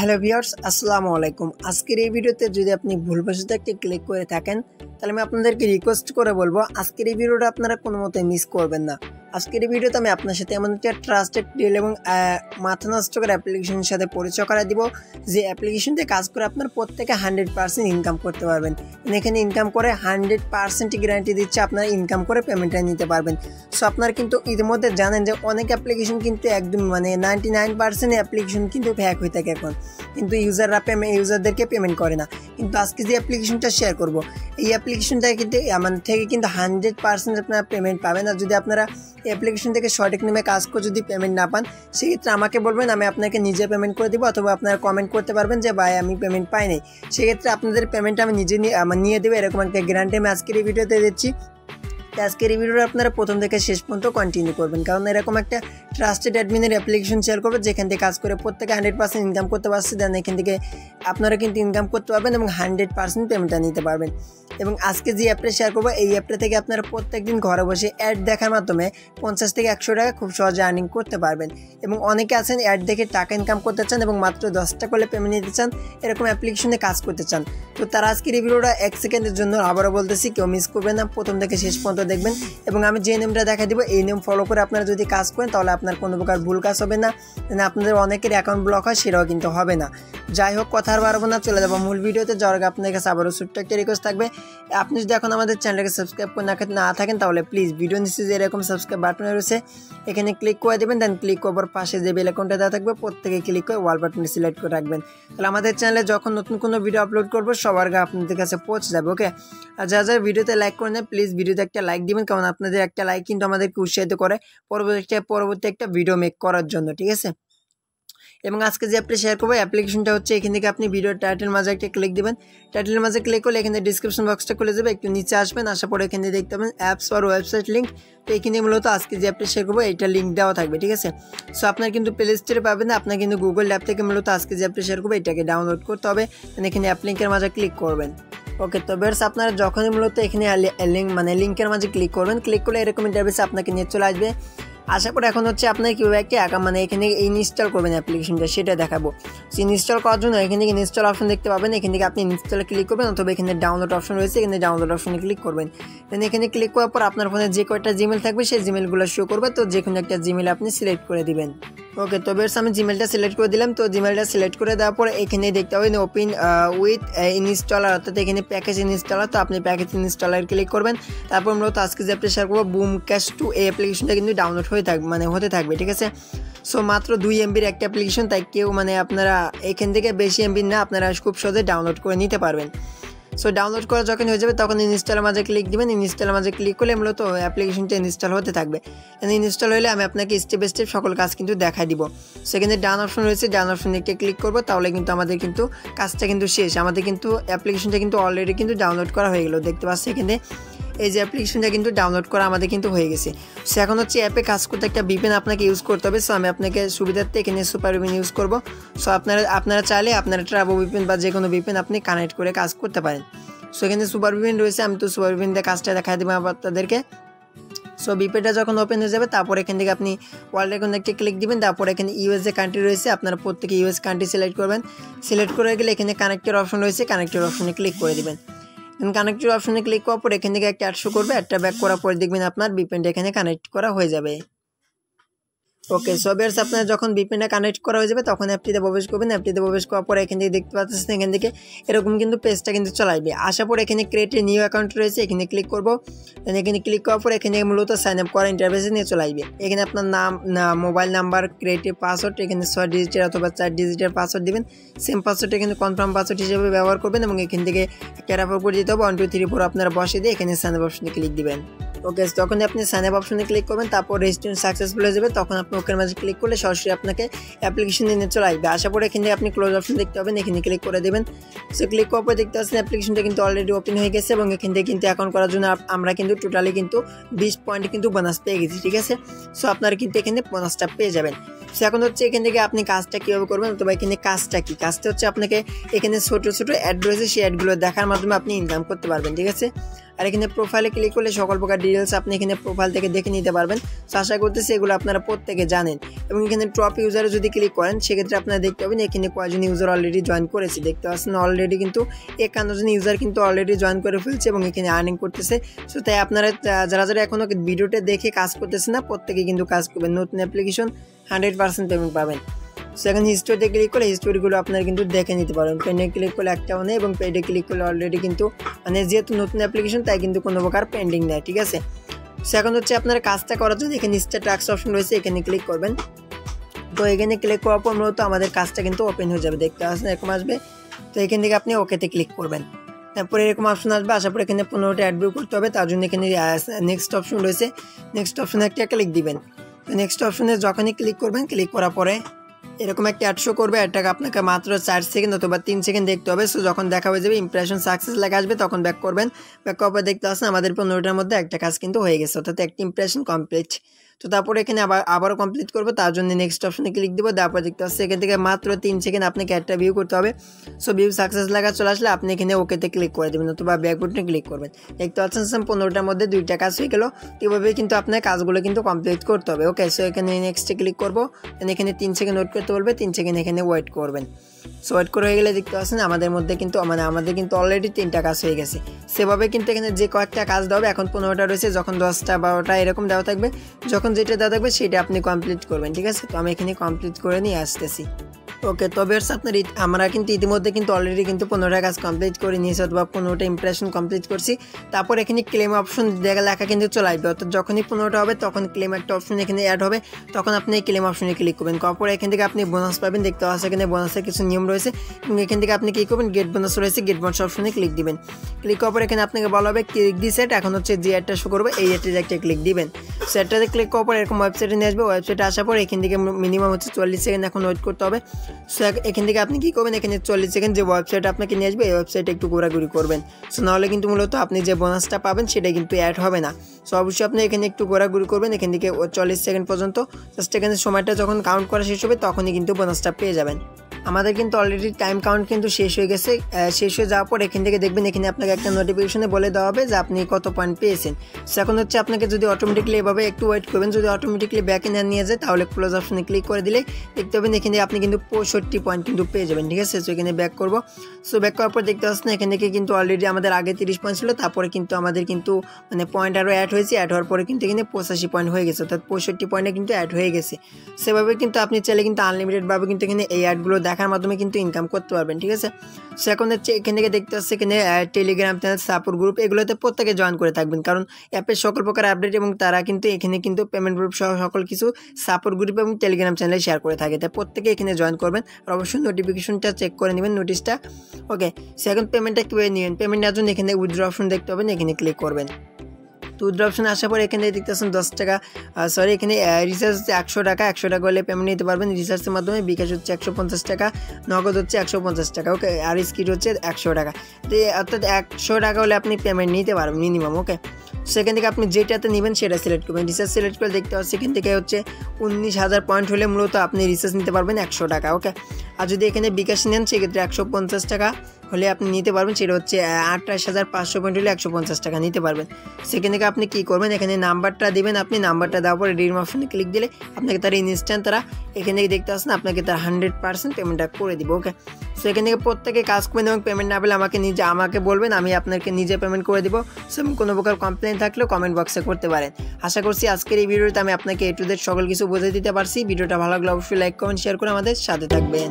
Hello viewers, আসসালামু আলাইকুম। আজকের এই ভিডিওতে যদি আপনি ভুলবশত একটি ক্লিক করে থাকেন তাহলে আমি আপনাদেরকে রিকোয়েস্ট করে বলবো আজকের এই ভিডিওটা আপনারা কোনো মতে মিস করবেন না। আজকের এই ভিডিওতে আমি আপনার সাথে এমন একটা ট্রাস্টেড ডিল এবং মাথা নষ্ট করে অ্যাপ্লিকেশনের সাথে পরিচয় করা দিব, যে অ্যাপ্লিকেশনতে কাজ করে আপনার প্রত্যেকে 100% ইনকাম করতে পারবেন। এখানে ইনকাম করে 100% গ্যারান্টি দিচ্ছে আপনারা ইনকাম করে পেমেন্টটা নিতে পারবেন। সো আপনারা কিন্তু ইতিমধ্যে জানেন যে অনেক অ্যাপ্লিকেশন কিন্তু একদম 99% অ্যাপ্লিকেশন কিন্তু ফ্যাক হয়ে থাকে এখন, কিন্তু ইউজারদেরকে পেমেন্ট করে না। কিন্তু আজকে যে অ্যাপ্লিকেশনটা শেয়ার করব এই অ্যাপ্লিকেশনটা কিন্তু আমাদের থেকে কিন্তু 100% আপনারা পেমেন্ট পাবেন। আর যদি আপনারা অ্যাপ্লিকেশন থেকে সঠিক নিয়মে কাজ করে যদি পেমেন্ট না পান সেক্ষেত্রে আমাকে বলবেন, আমি আপনাকে নিজে পেমেন্ট করে দিব, অথবা আপনারা কমেন্ট করতে পারবেন যে ভাই আমি পেমেন্ট পাই নাই, সেক্ষেত্রে আপনাদের পেমেন্টটা আমি নিজে নিয়ে দেবো। এরকম একটা গ্যারান্টি আমি আজকের এই ভিডিওতে দিচ্ছি। আজকের এই ভিডিওটা আপনারা প্রথম থেকে শেষ পর্যন্ত কন্টিনিউ করবেন, কারণ এরকম একটা ট্রাস্টেড অ্যাডমিনের অ্যাপ্লিকেশন শেয়ার করবে যেখান থেকে কাজ করে প্রত্যেকে 100% ইনকাম করতে পারছে। দেন এখান থেকে আপনারা কিন্তু ইনকাম করতে পারবেন এবং 100% পেমেন্টটা নিতে পারবেন। এবং আজকে যে অ্যাপটা শেয়ার করবো এই অ্যাপটা থেকে আপনারা প্রত্যেকদিন ঘরে বসে অ্যাড দেখার মাধ্যমে 50 থেকে 100 টাকা খুব সহজে আর্নিং করতে পারবেন। এবং অনেকে আছেন অ্যাড দেখে টাকা ইনকাম করতে চান এবং মাত্র 10 টাকা করলে পেমেন্ট নিতে চান, এরকম অ্যাপ্লিকেশনে কাজ করতে চান। তো তারা আজকের এই ভিডিওটা 1 সেকেন্ডের জন্য আবারও বলতেছি, কেউ মিস করবেন না, প্রথম থেকে শেষ পর্যন্ত দেখবেন। এবং আমি যে নেমটা দেখা দিব এই নেম ফলো করে আপনারা যদি কাজ করেন তাহলে আপনার কোনো প্রকার ভুল কাজ হবে না, আপনাদের অনেকের অ্যাকাউন্ট ব্লক হয় সেটাও কিন্তু হবে না। যাই হোক, কথা আর বাড়াবো না, চলে যাবো মূল ভিডিওতে। যাওয়ার আগে আপনার কাছে আবারও ছোট্ট একটা রিকোয়েস্ট থাকবে, আপনি যদি এখন আমাদের চ্যানেলকে সাবস্ক্রাইব করে না থাকেন তাহলে প্লিজ ভিডিও নিচে যে এরকম সাবস্ক্রাইব বাটন রয়েছে এখানে ক্লিক করে দেবেন। দেন ক্লিক করার পাশে যে বেল আইকনটা দেওয়া থাকবে প্রত্যেকে ক্লিক করে ওয়াল বাটনটি সিলেক্ট করে রাখবেন, তাহলে আমাদের চ্যানেলে যখন নতুন কোনো ভিডিও আপলোড করবো সবার আগে আপনাদের কাছে পৌঁছে যাবে। ওকে, আর যারা ভিডিওতে লাইক করে নেন প্লিজ ভিডিওতে একটা লাইক দিবেন, কারণ আপনাদের একটা লাইক কিন্তু আমাদেরকে উৎসাহিত করে পরবর্তী একটা ভিডিও মেক করার জন্য, ঠিক আছে। এবং আজকে যে অ্যাপটা শেয়ার করবো অ্যাপ্লিকেশনটা হচ্ছে, এখান থেকে আপনি ভিডিওর টাইটেলের মাঝে একটা ক্লিক দিবেন, টাইটেলের মাঝে ক্লিক করলে এখানে ডিসক্রিপশন বক্সটা খুলে যাবে, একটু নিচে আসবেন, আসার পরে এখানে দেখতে পাবেন অ্যাপস আর ওয়েবসাইট লিঙ্ক। তো এখানে মূলত আজকে যে অ্যাপটা শেয়ার করবো এইটা লিঙ্ক দেওয়া থাকবে, ঠিক আছে। সো আপনার কিন্তু প্লে স্টোরে পাবেন না, আপনার কিন্তু গুগল অ্যাপ থেকে মূলত আজকে যে অ্যাপটা শেয়ার করবো এটাকে ডাউনলোড করতে হবে। এখানে অ্যাপ লিঙ্কের মাঝে ক্লিক করবেন। ওকে, তো বেশ আপনারা যখনই মূলত এখানে লিঙ্কের মাঝে ক্লিক করবেন, ক্লিক করলে এরকম ইন্টারফেসে আপনাকে নিয়ে চলে আসবে। আশা করি এখন হচ্ছে আপনার কীভাবে একটা এখানে ইনস্টল করবেন অ্যাপ্লিকেশনটা সেটা দেখাবো। ইনস্টল করার জন্য এখানে থেকে ইনস্টল অপশন দেখতে পাবেন, এখান থেকে আপনি ইনস্টলে ক্লিক করবেন, অথবা এখানে ডাউনলোড অপশন রয়েছে এখানে ডাউনলোড অপশনে ক্লিক করবেন। দেন এখানে ক্লিক করার পর আপনার ফোনে যে কয়টা জিমেল থাকবে সেই জিমেলগুলো শো করবে, তো যে কোনো একটা জিমেল আপনি সিলেক্ট করে দিবেন। ওকে, তো বেশ আমি জিমেলটা সিলেক্ট করে দিলাম। তো জিমেলটা সিলেক্ট করে দেওয়ার পর এখানে দেখতে পাবেন ওপেন উইথ ইনস্টলার, অর্থাৎ এখানে প্যাকেজ ইনস্টলার, তো আপনি প্যাকেজ ইনস্টলার ক্লিক করবেন। তারপর মূলত আজকে যে অ্যাপটা শেয়ার করবো 𝐕𝐏𝐍 এই অ্যাপ্লিকেশনটা কিন্তু ডাউনলোড হতে থাকবে, ঠিক আছে। সো মাত্র 2 MBর একটা অ্যাপ্লিকেশন, তাই কেউ আপনারা এখান থেকে বেশি এমবি না, আপনারা খুব সহজে ডাউনলোড করে নিতে পারবেন। সো ডাউনলোড করা যখন হয়ে যাবে তখন ইনস্টলের মাঝে ক্লিক দিবেন, ইনস্টলের মাঝে ক্লিক করলে মূলত অ্যাপ্লিকেশনটা ইনস্টল হতে থাকবে। ইনস্টল হলে আমি আপনাকে স্টেপ বাই স্টেপ সকল কাজ কিন্তু দেখাই দিব। সেখানে ডান অপশন রয়েছে, ডান অপশনে একটা ক্লিক করবো, তাহলে কিন্তু আমাদের কিন্তু কাজটা কিন্তু শেষ। আমাদের কিন্তু অ্যাপ্লিকেশনটা কিন্তু অলরেডি কিন্তু ডাউনলোড করা হয়ে গেল, দেখতে পাচ্ছি এখানে এই যে অ্যাপ্লিকেশনটা কিন্তু ডাউনলোড করা আমাদের কিন্তু হয়ে গেছে। সো এখন হচ্ছে অ্যাপে কাজ করতে একটা VPN আপনাকে ইউজ করতে হবে। সো আমি আপনাকে সুবিধার্থে এখানে সুপার VPN ইউজ করবো। সো আপনারা চাইলে আপনারা ট্রাভো VPN বা যে কোনো VPN আপনি কানেক্ট করে কাজ করতে পারেন। সো এখানে সুপার VPN রয়েছে, আমি তো সুপার VPN দিয়ে কাজটা দেখাই দেবো আপনাদেরকে। সো VPNটা যখন ওপেন হয়ে যাবে তারপর এখান থেকে আপনি ওয়ার্ল্ডের কোনো একটা ক্লিক দিবেন, তারপর এখানে US যে কান্ট্রি রয়েছে আপনারা প্রত্যেকে US কান্ট্রি সিলেক্ট করবেন। সিলেক্ট করে গেলে এখানে কানেক্টের অপশন রয়েছে, কানেক্টের অপশনে ক্লিক করে দিবেন। কানেক্টের অপশনে ক্লিক করার পর এখান থেকে একটা অ্যাড শো করবে, অ্যাডটা ব্যাক করার পর দেখবেন আপনার VPNটা এখানে কানেক্ট করা হয়ে যাবে। ওকে, সো বেশ আপনার যখন VPNটা কানেক্ট করা হয়ে যাবে তখন অ্যাপটিতে প্রবেশ করবেন। অ্যাপটিতে প্রবেশ করার পর এখান থেকে দেখতে পাচ্ছেন এখান থেকে এরকম কিন্তু পেজটা কিন্তু চলে আসবে। আসার পর এখানে ক্রিয়েট এ নিউ অ্যাকাউন্ট রয়েছে, এখানে ক্লিক করবো। এখানে ক্লিক করার পর এখানে মূলত সাইন আপ করা ইন্টারফেসে নিয়ে চলে আসবে। এখানে আপনার নাম, মোবাইল নাম্বার, ক্রিয়েটিভ পাসওয়ার্ড, এখানে 6 ডিজিটের অথবা 4 ডিজিটের পাসওয়ার্ড দিবেন। সেম পাসওয়ার্ড এখানে কনফার্ম পাসওয়ার্ড হিসেবে ব্যবহার করবেন এবং এখান থেকে ক্যারাফার করে দিতে হবে 1 2 3 4 আপনারা বসে দিয়ে এখানে সাইন আপ অপশনে ক্লিক দিবেন। ওকে, যখন আপনি সাইন আপ অপশনে ক্লিক করবেন তারপর রেজিস্ট্রেশন সাকসেসফুল হয়ে যাবে, তখন আপনি ওকের মাঝে ক্লিক করলে সরাসরি আপনাকে অ্যাপ্লিকেশন নিয়ে চলে আসবে। আসার পরে এখানে আপনি ক্লোজ অপশন দেখতে পাবেন, এখানে ক্লিক করে দেবেন। সো ক্লিক করার পর দেখতে পাচ্ছেন অ্যাপ্লিকেশনটা কিন্তু অলরেডি ওপেন হয়ে গেছে এবং এখান থেকে কিন্তু অ্যাকাউন্ট করার জন্য আমরা কিন্তু টোটালি কিন্তু 20 পয়েন্ট কিন্তু বোনাস পেয়ে গেছি, ঠিক আছে। সো আপনারা কিন্তু এখানে বোনাসটা পেয়ে যাবেন। সো এখন হচ্ছে এখান থেকে আপনি কাজটা কীভাবে করবেন, অথবা এখানে কাজটা কি, কাজটা হচ্ছে আপনাকে এখানে ছোটো ছোটো অ্যাড রয়েছে সেই অ্যাডগুলো দেখার মাধ্যমে আপনি ইনকাম করতে পারবেন, ঠিক আছে। আর এখানে প্রোফাইলে ক্লিক করলে সকল প্রকার ডিটেলস আপনি এখানে প্রোফাইল থেকে দেখে নিতে পারবেন। সো আশা করতেছি এগুলো আপনারা প্রত্যেকে জানেন। এবং এখানে টপ ইউজারে যদি ক্লিক করেন সেক্ষেত্রে আপনারা দেখতে পাবেন এখানে কয়জন ইউজার অলরেডি জয়েন করেছে। দেখতে পাচ্ছেন অলরেডি কিন্তু 51 জন ইউজার কিন্তু অলরেডি জয়েন করে ফেলছে এবং এখানে আর্নিং করতেছে। সো তাই আপনারা যারা যারা এখনও ভিডিওটা দেখে কাজ করতেছে না প্রত্যেকে কিন্তু কাজ করবেন। নতুন অ্যাপ্লিকেশন 100% পেমেন্ট পাবেন। সো এখন হিস্টোরিতে ক্লিক করলে হিস্টোরিগুলো আপনারা কিন্তু দেখে নিতে পারেন। পেনে ক্লিক করলে একটাও নেই এবং পেডে ক্লিক করলে অলরেডি কিন্তু মানে যেহেতু নতুন অ্যাপ্লিকেশন তাই কিন্তু কোনো প্রকার পেন্ডিং নেই, ঠিক আছে। সো এখন হচ্ছে আপনারা কাজটা করার জন্য এখানে স্টার্ট টাস্ক অপশন রয়েছে, এখানে ক্লিক করবেন। তো এখানে ক্লিক করার পর মূলত আমাদের কাজটা কিন্তু ওপেন হয়ে যাবে। দেখতে আসেন এরকম আসবে। তো এখান থেকে আপনি ওকেতে ক্লিক করবেন। তারপরে এরকম অপশন আসবে, আসার পর এখানে 15টা অ্যাড ভিউ করতে হবে। তার জন্য এখানে নেক্সট অপশন রয়েছে, নেক্সট অপশনে একটা ক্লিক দিবেন। তো নেক্সট অপশনে যখনই ক্লিক করবেন ক্লিক করার পরে এরকম একটা অ্যাড শো করবে। অ্যাডটাকে আপনাকে মাত্র 4 সেকেন্ড অথবা 3 সেকেন্ড দেখতে হবে। সো যখন দেখা হয়ে যাবে ইমপ্রেশন সাকসেস লেখা আসবে তখন ব্যাক করবেন। ব্যাক করার পর দেখতে আসেন আমাদের 15টার মধ্যে একটা কাজ কিন্তু হয়ে গেছে, অর্থাৎ একটা ইমপ্রেশন কমপ্লিট। তো তারপরে এখানে আবারও কমপ্লিট করবো, তার জন্য নেক্সট অপশনে ক্লিক দেবো। তারপর দেখতে পাচ্ছি এখান থেকে মাত্র 3 সেকেন্ড আপনাকে একটা ভিউ করতে হবে। সো ভিউ সাকসেস লেখা চলে আসলে আপনি এখানে ওকেতে ক্লিক করে দেবেন অথবা ব্যাক বাটনে ক্লিক করবেন। দেখতে পাচ্ছেন 15টার মধ্যে 2টা কাজ হয়ে গেল। এভাবে কিন্তু আপনার কাজগুলো কিন্তু কমপ্লিট করতে হবে। ওকে, সো এখানে নেক্সটে ক্লিক করবো। এখানে 3 সেকেন্ড ওয়েট করতে বলবে, 3 সেকেন্ড এখানে ওয়েট করবেন। সো ওয়েট করে হয়ে গেলে দেখতে পাচ্ছেন আমাদের মধ্যে কিন্তু আমাদের কিন্তু অলরেডি 3টা কাজ হয়ে গেছে। সেভাবে কিন্তু এখানে যে কয়েকটা কাজ দেওয়া হবে, এখন 15টা রয়েছে, যখন 10টা 12টা এরকম দেওয়া থাকবে, যখন যেটা দেওয়া থাকবে সেটা আপনি কমপ্লিট করবেন, ঠিক আছে। তো আমি এখানে কমপ্লিট করে নিয়ে আসতেছি। ওকে, তবে আপনার আমরা কিন্তু ইতিমধ্যে কিন্তু অলরেডি কিন্তু 15টা কাজ কমপ্লিট করে নিয়েছি অথবা 15টা ইমপ্রেশন কমপ্লিট করছি। তারপর এখানে ক্লেম অপশন লেখা কিন্তু চলে আসবে, অর্থাৎ যখনই 15টা হবে তখন ক্লেম একটা অপশন এখানে অ্যাড হবে, তখন আপনি এই ক্লেম অপশনে ক্লিক করবেন। তারপর এখান থেকে আপনি বোনাস পাবেন। দেখতে পাচ্ছেন এখানে বোনাসের কিছু নিয়ম রয়েছে এবং এখান থেকে আপনি কী করবেন, গেট বোনাস রয়েছে, গেট বোনাস অপশনে ক্লিক দিবেন। ক্লিক করার পর এখানে আপনাকে বলা হবে ক্লিক দি সেট। এখন হচ্ছে যে অ্যাডটা শো করবে এই অ্যাডটা একটা ক্লিক দিবেন। সেটটাতে ক্লিক করার পর এরকম ওয়েবসাইটে নিয়ে আসবে। ওয়েবসাইটে আসার পর এখান থেকে মিনিমাম হচ্ছে 40 সেকেন্ড এখন ওয়েট করতে হবে। সো এখান থেকে আপনি কী করবেন, এখানে 40 সেকেন্ড যে ওয়েবসাইট আপনাকে নিয়ে আসবে এই ওয়েবসাইটে একটু ঘোরাঘুরি করবেন। সো নাহলে কিন্তু মূলত আপনি যে বোনাসটা পাবেন সেটা কিন্তু অ্যাড হবে না। সো অবশ্যই আপনি এখানে একটু ঘোরাঘুরি করবেন এখান থেকে 40 সেকেন্ড পর্যন্ত। জাস্ট এখানে সময়টা যখন কাউন্ট করা শেষ হবে তখনই কিন্তু বোনাসটা পেয়ে যাবেন। আমাদের কিন্তু অলরেডি টাইম কাউন্ট কিন্তু শেষ হয়ে গেছে। শেষ হয়ে যাওয়ার পর এখান থেকে দেখবেন এখানে আপনাকে একটা নোটিফিকেশনে বলে দেওয়া হবে যে আপনি কত পয়েন্ট পেয়েছেন। সো এখন হচ্ছে আপনাকে যদি অটোমেটিকলি এভাবে একটু ওয়েট করবেন, যদি অটোমেটিকলি ব্যাক এন্ড নিয়ে যায় তাহলে ক্লোজ অপশনে ক্লিক করে দিলে দেখতে পাবেন এখানে আপনি কিন্তু 65 পয়েন্ট কিন্তু পেয়ে যাবেন, ঠিক আছে। সো এখানে ব্যাক করবো। সো ব্যাক করার পর দেখতে পাচ্ছেন এখান থেকে কিন্তু অলরেডি আমাদের আগে 30 পয়েন্ট ছিল, তারপরে কিন্তু আমাদের কিন্তু মানে পয়েন্ট আরও অ্যাড হয়েছে। অ্যাড হওয়ার পরে কিন্তু এখানে 85 পয়েন্ট হয়ে গেছে, অর্থাৎ 65 পয়েন্টে কিন্তু অ্যাড হয়ে গেছে। সেভাবে কিন্তু আপনি চাইলে কিন্তু আনলিমিটেডভাবে কিন্তু এখানে এই অ্যাডগুলো দেখার মাধ্যমে কিন্তু ইনকাম করতে পারবেন, ঠিক আছে। সো এখন হচ্ছে এখান থেকে দেখতে পাচ্ছি এখানে টেলিগ্রাম চ্যানেল, সাপোর্ট গ্রুপ, এগুলোতে প্রত্যেকে জয়েন করে থাকবেন, কারণ অ্যাপের সকল প্রকার আপডেট এবং তারা কিন্তু এখানে কিন্তু পেমেন্ট গ্রুপ সহ সকল কিছু সাপোর্ট গ্রুপ এবং টেলিগ্রাম চ্যানেলে শেয়ার করে থাকে। তাই প্রত্যেকে এখানে জয়েন করবেন আর অবশ্যই নোটিফিকেশনটা চেক করে নেবেন, নোটিশটা। ওকে, সো এখন পেমেন্টটা কীভাবে নেবেন, পেমেন্ট নেওয়ার জন্য এখানে উইথড্র অপশন দেখতে পাবেন, এখানে ক্লিক করবেন। তো উইথড্র অপশনে আসার পর এখানে দেখতেছেন 10 টাকা, সরি এখানে রিচার্জ হচ্ছে 100 টাকা। 100 টাকা হলে পেমেন্ট নিতে পারবেন রিচার্জের মাধ্যমে। বিকাশ হচ্ছে 150 টাকা, নগদ হচ্ছে 150 টাকা। ওকে, আর স্কিট হচ্ছে 100 টাকা। তো অর্থাৎ 100 টাকা হলে আপনি পেমেন্ট নিতে পারবেন মিনিমাম। ওকে, সেখান থেকে আপনি যেটাতে নেবেন সেটা সিলেক্ট করবেন। রিচার্জ সিলেক্ট করে দেখতে পাচ্ছি সেখান থেকে হচ্ছে 19,000 পয়েন্ট হলে মূলত আপনি রিচার্জ নিতে পারবেন 100 টাকা। ওকে, আর যদি এখানে বিকাশ নেন সেক্ষেত্রে 150 টাকা হলে আপনি নিতে পারবেন, সেটা হচ্ছে 28,500 পয়েন্ট হলে 150 টাকা নিতে পারবেন। সেখান থেকে আপনি কী করবেন, এখানে নাম্বারটা দিবেন। আপনি নাম্বারটা দেওয়ার পরে রিডিম অপশনে ক্লিক দিলে আপনাকে তারা ইনস্ট্যান্ট তারা এখান থেকে দেখতে আসেন আপনাকে তার 100% পেমেন্টটা করে দিব। ওকে, সো এখান থেকে প্রত্যেকে কাজ করবেন এবং পেমেন্ট না পেলে আমাকে বলবেন, আমি আপনাকে নিজে পেমেন্ট করে দিব। সো কোনো প্রকার কমপ্লেন থাকলেও কমেন্ট বক্সে করতে পারেন। আশা করছি আজকের এই ভিডিওতে আমি আপনাকে A to Z সকল কিছু বুঝিয়ে দিতে পারছি। ভিডিওটা ভালো লাগলে অবশ্যই লাইক কমেন্ট শেয়ার করে আমাদের সাথে থাকবেন।